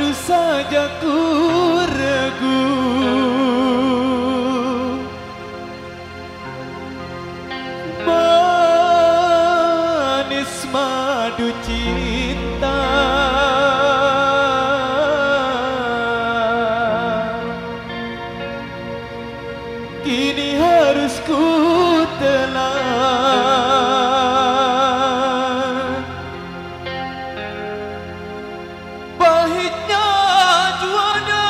baru saja ku ragu. Manis madu cinta, kini harus ku telan. Pahitnya juana,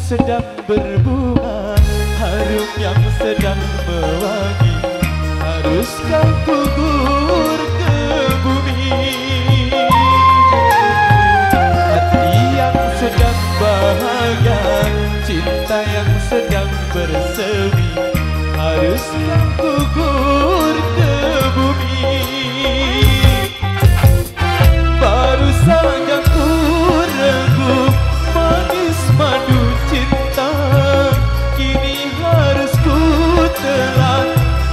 sedang berbunga, harum yang sedang mewangi, haruskah gugur ke bumi? Hati yang sedang bahagia, cinta yang sedang bersemi, haruskah gugur ke bumi? Baru saja ku ragu, manis madu cinta, kini harus ku telan.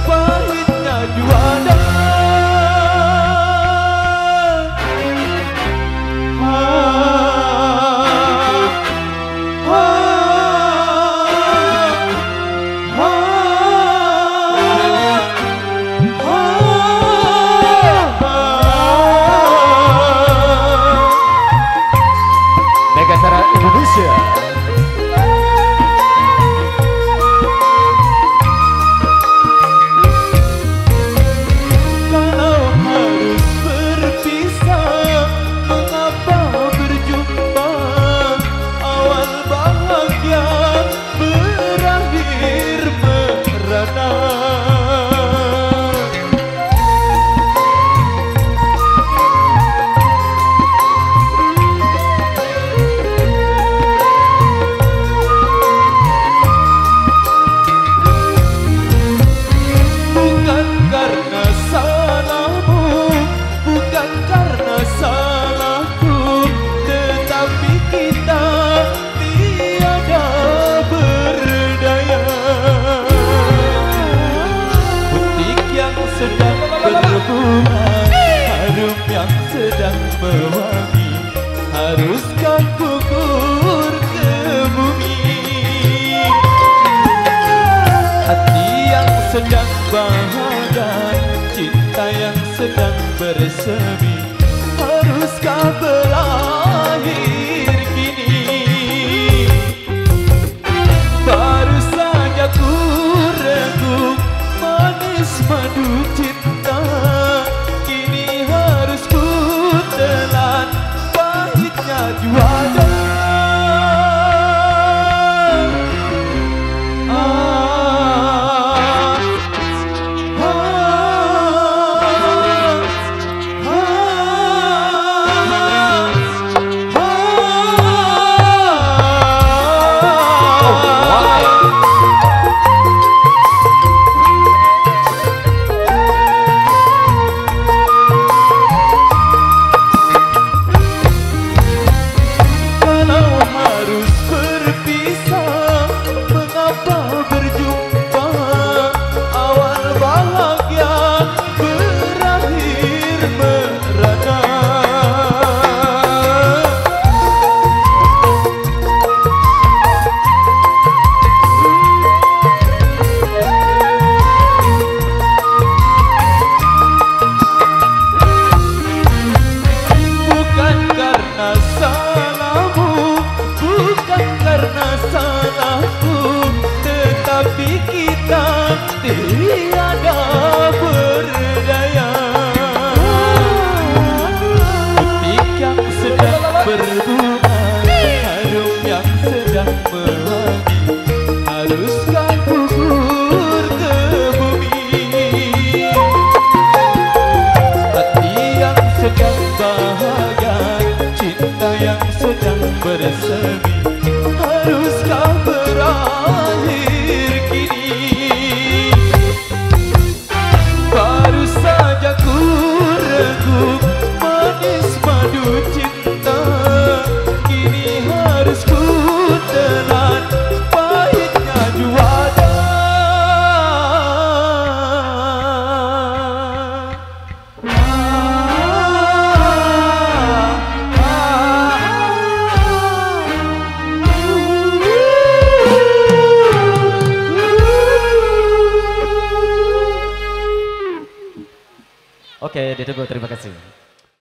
Pahitnya juana, Megasara Indonesia. Kalau harus berpisah, mengapa berjumpa? Awal bahagia berakhir merana. Sedang berbunga, harum yang sedang mewangi, haruskah gugur ke bumi? Hati yang sedang bahagia, cinta yang sedang bersemi, haruskah berakhir kini? Baru saja ku ragu, manis madu cinta, kini harus ku telan. Pahitnya juana, tiada berdaya. Butik yang sedang berbunga, harum yang sedang mewangi, haruskah gugur ke bumi? manisku telan, pahitnya juara. Oke, ditunggu, terima kasih.